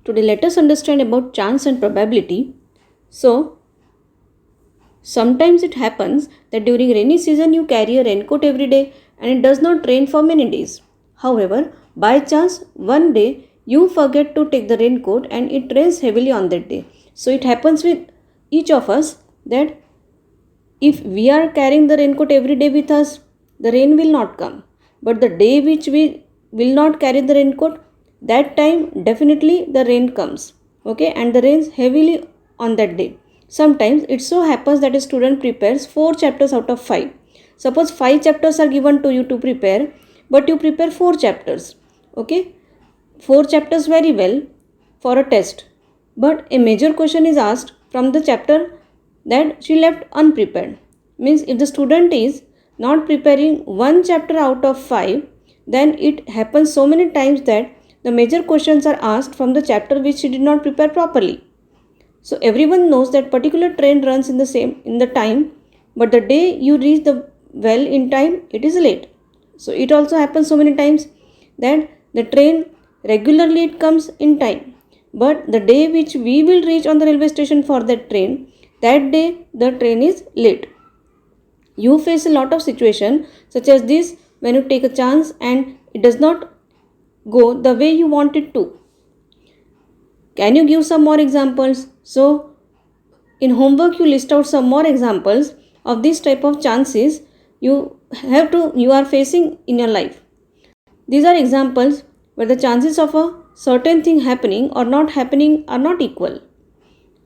Today let us understand about chance and probability. So, sometimes it happens that during rainy season you carry a raincoat every day and it does not rain for many days. However, by chance one day you forget to take the raincoat and it rains heavily on that day. So it happens with each of us that if we are carrying the raincoat every day with us, the rain will not come. But the day which we will not carry the raincoat, that time definitely the rain comes. Okay, and the rains heavily on that day. Sometimes it so happens that a student prepares 4 chapters out of 5. Suppose 5 chapters are given to you to prepare, but you prepare 4 chapters. Okay, 4 chapters very well for a test. But a major question is asked from the chapter that she left unprepared. Means if the student is not preparing 1 chapter out of 5, then it happens so many times that the major questions are asked from the chapter which she did not prepare properly. So everyone knows that particular train runs in the time, but the day you reach the well in time, it is late. So it also happens so many times that the train regularly it comes in time, but the day which we will reach on the railway station for that train, that day the train is late. You face a lot of situation such as this when you take a chance and it does not go the way you want it to. Can you give some more examples? So in homework you list out some more examples of this type of chances you are facing in your life. These are examples where the chances of a certain thing happening or not happening are not equal.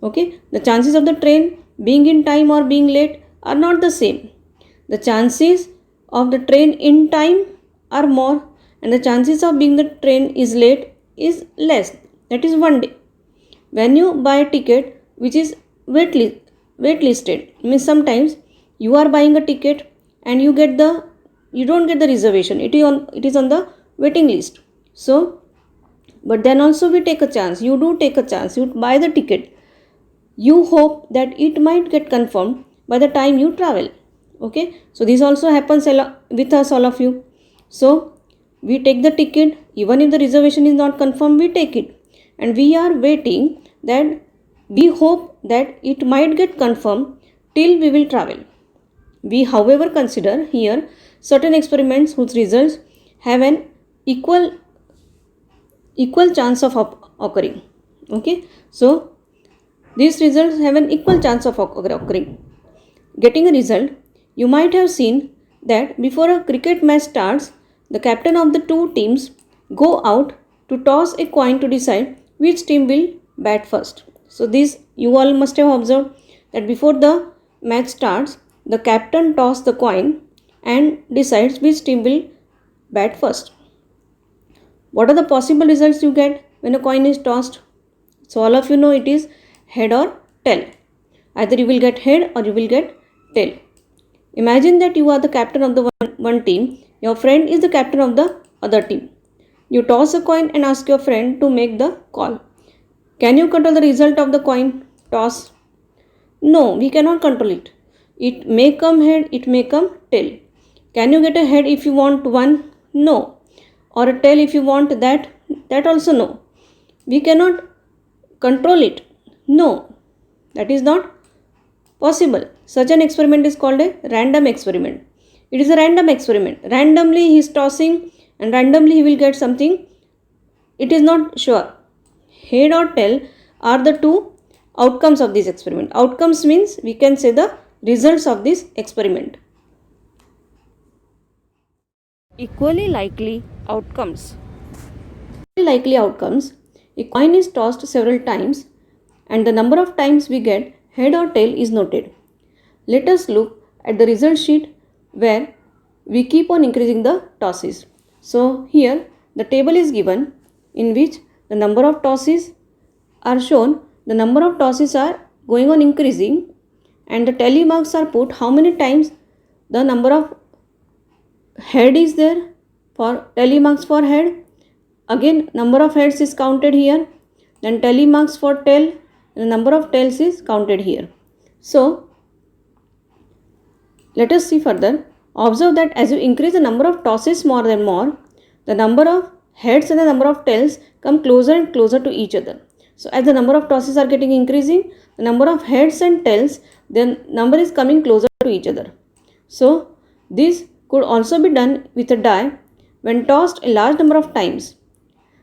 Okay, the chances of the train being in time or being late are not the same. The chances of the train in time are more and the chances of being the train is late is less. That is one day. When you buy a ticket which is waitlisted, means sometimes you are buying a ticket and you don't get the reservation. It is on the waiting list. So, but then also we take a chance. You do take a chance. You buy the ticket. You hope that it might get confirmed by the time you travel. Okay, so this also happens with us, all of you. So we take the ticket, even if the reservation is not confirmed, we take it and we are waiting that we hope that it might get confirmed till we will travel. We however consider here certain experiments whose results have an equal chance of occurring. Okay, so these results have an equal chance of occurring. Getting a result, you might have seen that before a cricket match starts, the captain of the two teams go out to toss a coin to decide which team will bat first. So this you all must have observed that before the match starts, the captain tosses the coin and decides which team will bat first. What are the possible results you get when a coin is tossed? So all of you know it is head or tail. Either you will get head or you will get tail. Imagine that you are the captain of the one team, your friend is the captain of the other team. You toss a coin and ask your friend to make the call. Can you control the result of the coin toss? No, we cannot control it. It may come head, it may come tail. Can you get a head if you want one? No. Or a tail if you want that also no. We cannot control it. No, that is not possible. Such an experiment is called a random experiment. It is a random experiment. Randomly he is tossing and randomly he will get something. It is not sure. Head or tail are the two outcomes of this experiment. Outcomes means we can say the results of this experiment. Equally likely outcomes. Likely outcomes. A coin is tossed several times and the number of times we get head or tail is noted. Let us look at the result sheet where we keep on increasing the tosses. So here the table is given in which the number of tosses are shown. The number of tosses are going on increasing and the tally marks are put how many times the number of head is there for tally marks for head. Again number of heads is counted here. Then tally marks for tail. The number of tails is counted here. So let us see further. Observe that as you increase the number of tosses more and more, the number of heads and the number of tails come closer and closer to each other. So as the number of tosses are getting increasing, the number of heads and tails, the number is coming closer to each other. So this could also be done with a die when tossed a large number of times.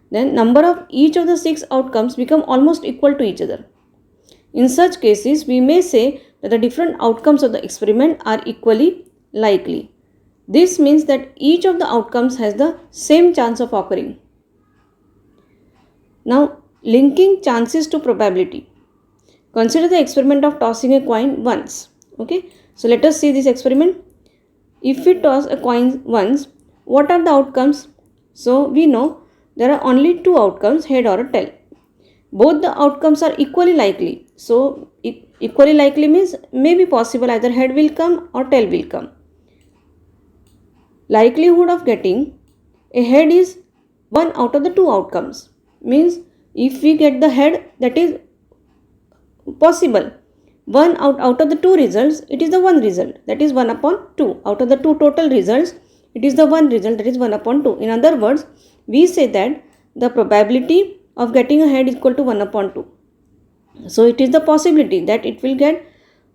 Then number of each of the 6 outcomes become almost equal to each other. In such cases, we may say that the different outcomes of the experiment are equally likely. This means that each of the outcomes has the same chance of occurring. Now, linking chances to probability. Consider the experiment of tossing a coin once. Okay, so let us see this experiment. If we toss a coin once, what are the outcomes? So we know there are only 2 outcomes, head or a tail. Both the outcomes are equally likely. So equally likely means may be possible either head will come or tail will come. Likelihood of getting a head is 1 out of the 2 outcomes. Means if we get the head, that is possible. 1 out of the 2 results, it is the 1 result, that is 1 upon 2. Out of the 2 total results, it is the 1 result, that is 1 upon 2. In other words, we say that the probability of getting a head is equal to 1 upon 2. So it is the possibility that it will get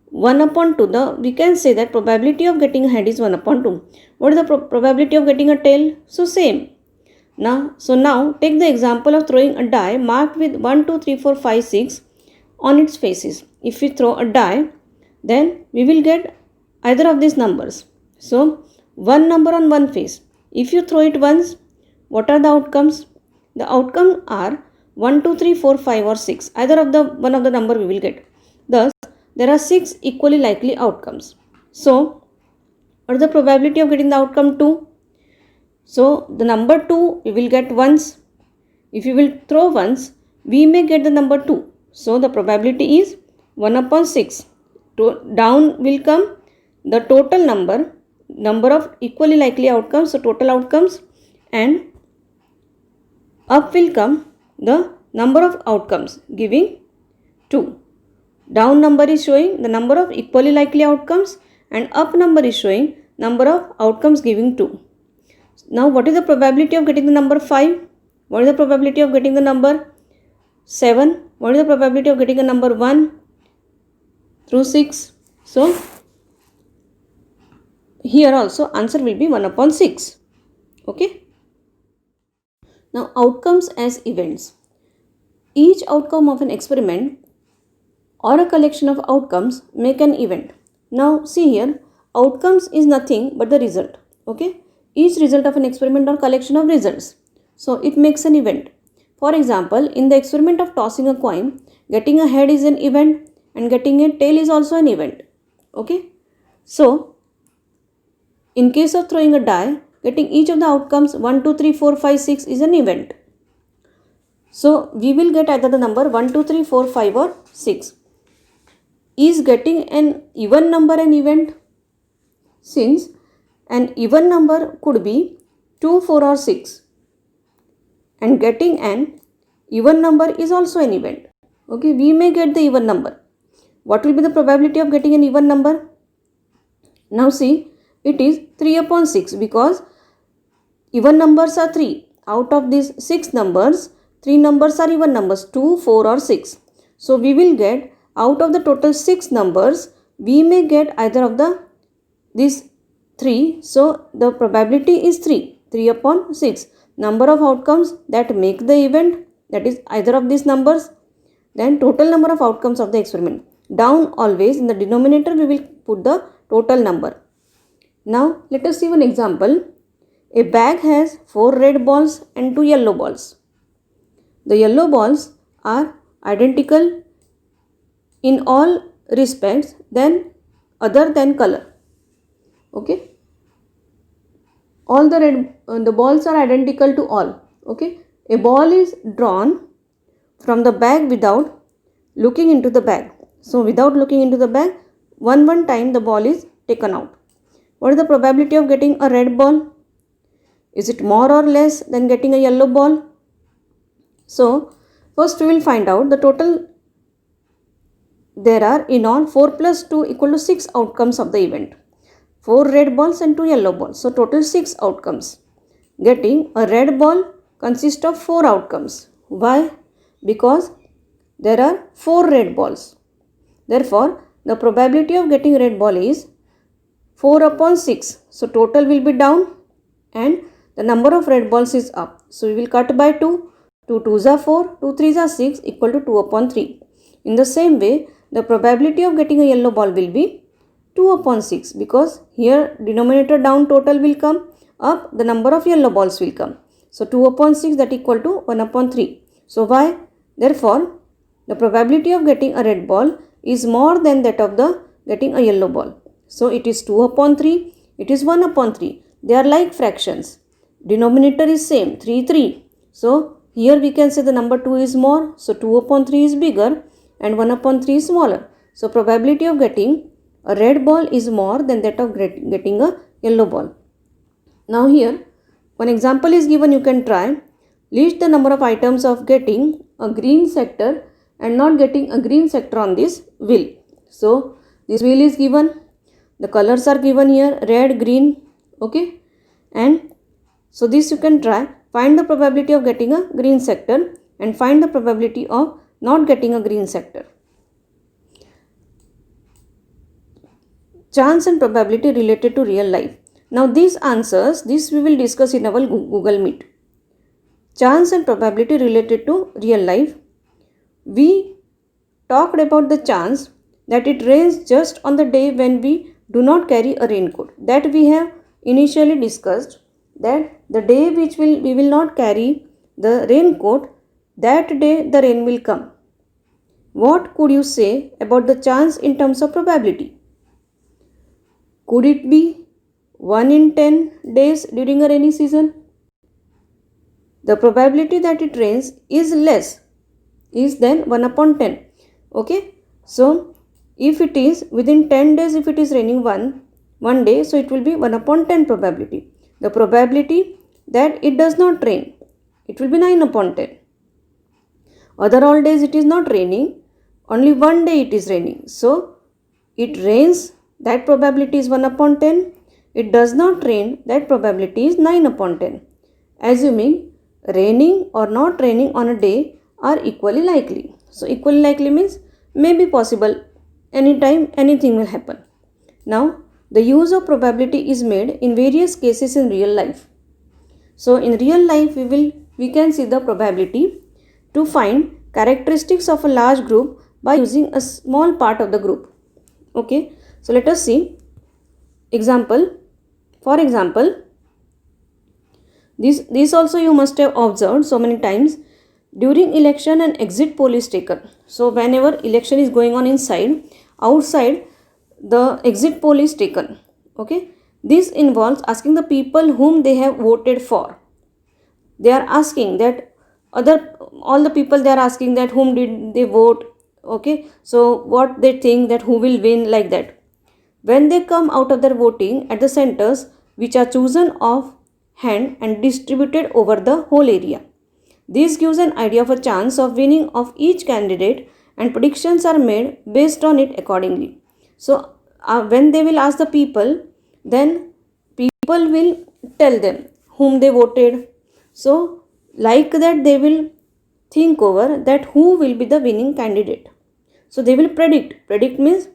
1 upon 2. We can say that probability of getting a head is 1 upon 2. What is the probability of getting a tail? So same. Now take the example of throwing a die marked with 1, 2, 3, 4, 5, 6 on its faces. If we throw a die, then we will get either of these numbers. So one number on one face. If you throw it once, what are the outcomes? The outcomes are 1, 2, 3, 4, 5 or 6. Either of the one of the number we will get. Thus, there are 6 equally likely outcomes. So, what is the probability of getting the outcome 2? So, the number 2 we will get once. If you will throw once, we may get the number 2. So, the probability is 1 upon 6. Down will come the total number of equally likely outcomes, so total outcomes, and up will come the number of outcomes giving 2. Down number is showing the number of equally likely outcomes and up number is showing number of outcomes giving 2. Now what is the probability of getting the number 5? What is the probability of getting the number 7? What is the probability of getting a number 1 through 6? So here also answer will be 1 upon 6. Okay. Now outcomes as events. Each outcome of an experiment or a collection of outcomes make an event. Now see here, outcomes is nothing but the result. Okay. Each result of an experiment or collection of results. So it makes an event. For example, in the experiment of tossing a coin, getting a head is an event and getting a tail is also an event. Okay. So in case of throwing a die, getting each of the outcomes 1, 2, 3, 4, 5, 6 is an event. So we will get either the number 1, 2, 3, 4, 5 or 6. Is getting an even number an event? Since an even number could be 2, 4 or 6. And getting an even number is also an event. Okay, we may get the even number. What will be the probability of getting an even number? Now see, it is 3 upon 6 because even numbers are 3. Out of these 6 numbers, 3 numbers are even numbers, 2, 4 or 6. So we will get out of the total 6 numbers, we may get either of these 3. So the probability is 3 upon 6. Number of outcomes that make the event, that is either of these numbers. Then total number of outcomes of the experiment. Down always in the denominator we will put the total number. Now let us see one example. A bag has 4 red balls and 2 yellow balls. The yellow balls are identical in all respects other than color. Okay. All the balls are identical to all. Okay. A ball is drawn from the bag without looking into the bag. So without looking into the bag, one time the ball is taken out. What is the probability of getting a red ball? Is it more or less than getting a yellow ball? So first we will find out the total. There are in all 4 plus 2 equal to 6 outcomes of the event. 4 red balls and 2 yellow balls. So total 6 outcomes. Getting a red ball consists of 4 outcomes. Why? Because there are 4 red balls. Therefore, the probability of getting red ball is 4 upon 6. So, total will be down and the number of red balls is up. So, we will cut by 2. 2 2s are 4, 2 3s are 6 equal to 2 upon 3. In the same way, the probability of getting a yellow ball will be 2 upon 6 because here denominator down total will come, up the number of yellow balls will come. So, 2 upon 6 that equal to 1 upon 3. So, why? Therefore, the probability of getting a red ball is more than that of the getting a yellow ball. So, it is 2 upon 3, it is 1 upon 3. They are like fractions. Denominator is same, 3, 3. So, here we can say the number 2 is more. So, 2 upon 3 is bigger and 1 upon 3 is smaller. So, probability of getting a red ball is more than that of getting a yellow ball. Now, here one example is given, you can try. List the number of items of getting a green sector and not getting a green sector on this wheel. So, this wheel is given. The colors are given here, red, green, okay. And so, this you can try. Find the probability of getting a green sector and find the probability of not getting a green sector. Chance and probability related to real life. Now, these answers, this we will discuss in our Google Meet. Chance and probability related to real life. We talked about the chance that it rains just on the day when we do not carry a raincoat. That we have initially discussed, that the day which we will not carry the raincoat, that day the rain will come. What could you say about the chance in terms of probability? Could it be 1 in 10 days during a rainy season? The probability that it rains is less, is then 1 upon 10. Okay. So, if it is within 10 days, if it is raining one day, so it will be 1 upon 10 probability. The probability that it does not rain, it will be 9 upon 10. Other all days it is not raining, only one day it is raining. So, it rains, that probability is 1 upon 10. It does not rain, that probability is 9 upon 10. Assuming raining or not raining on a day are equally likely. So, equally likely means may be possible, anytime anything will happen. Now, the use of probability is made in various cases in real life. So, in real life we can see the probability to find characteristics of a large group by using a small part of the group. Okay. So, let us see example. For example, this also you must have observed so many times. During election, an exit poll is taken. So, whenever election is going on inside, outside the exit poll is taken. Okay. This involves asking the people whom they have voted for. They are asking that all the people they are asking that whom did they vote. Okay. So, what they think that who will win, like that. When they come out of their voting at the centers which are chosen off hand and distributed over the whole area. This gives an idea of a chance of winning of each candidate and predictions are made based on it accordingly. So, when they will ask the people, then people will tell them whom they voted. So, like that they will think over that who will be the winning candidate. So, they will predict. Predict means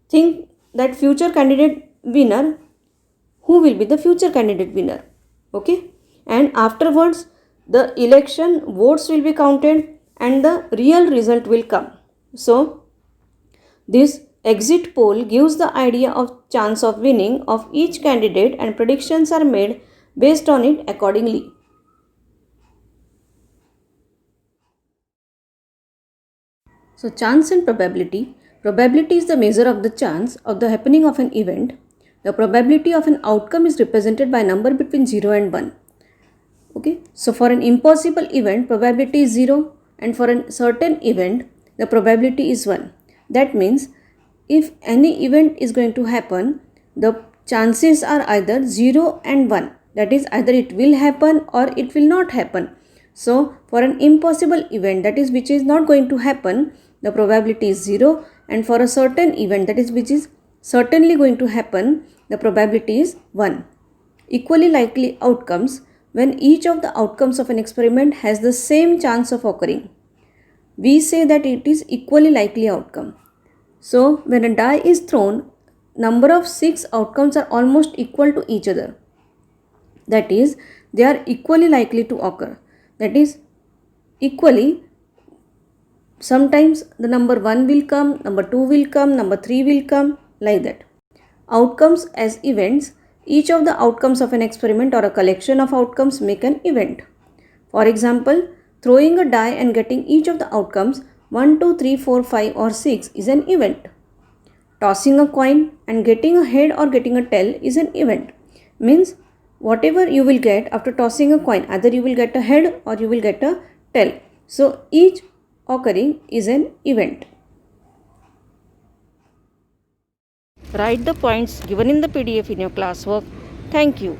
think that future candidate winner, who will be the future candidate winner. Okay. And afterwards, the election votes will be counted and the real result will come. So, this exit poll gives the idea of chance of winning of each candidate and predictions are made based on it accordingly. So, chance and probability. Probability is the measure of the chance of the happening of an event. The probability of an outcome is represented by a number between 0 and 1. Okay. So, for an impossible event, probability is 0 and for a certain event, the probability is 1. That means, if any event is going to happen, the chances are either 0 and 1. That is, either it will happen or it will not happen. So, for an impossible event, that is which is not going to happen, the probability is 0, and for a certain event, that is which is certainly going to happen, the probability is 1. Equally likely outcomes when each of the outcomes of an experiment has the same chance of occurring. we say that it is equally likely outcome. So when a die is thrown, number of 6 outcomes are almost equal to each other. That is, they are equally likely to occur. That is, equally, sometimes the number 1 will come, number 2 will come, number 3 will come, like that. Outcomes as events, each of the outcomes of an experiment or a collection of outcomes make an event. For example, throwing a die and getting each of the outcomes 1, 2, 3, 4, 5 or 6 is an event. Tossing a coin and getting a head or getting a tail is an event. Means whatever you will get after tossing a coin, either you will get a head or you will get a tail. So each occurring is an event. Write the points given in the PDF in your classwork. Thank you.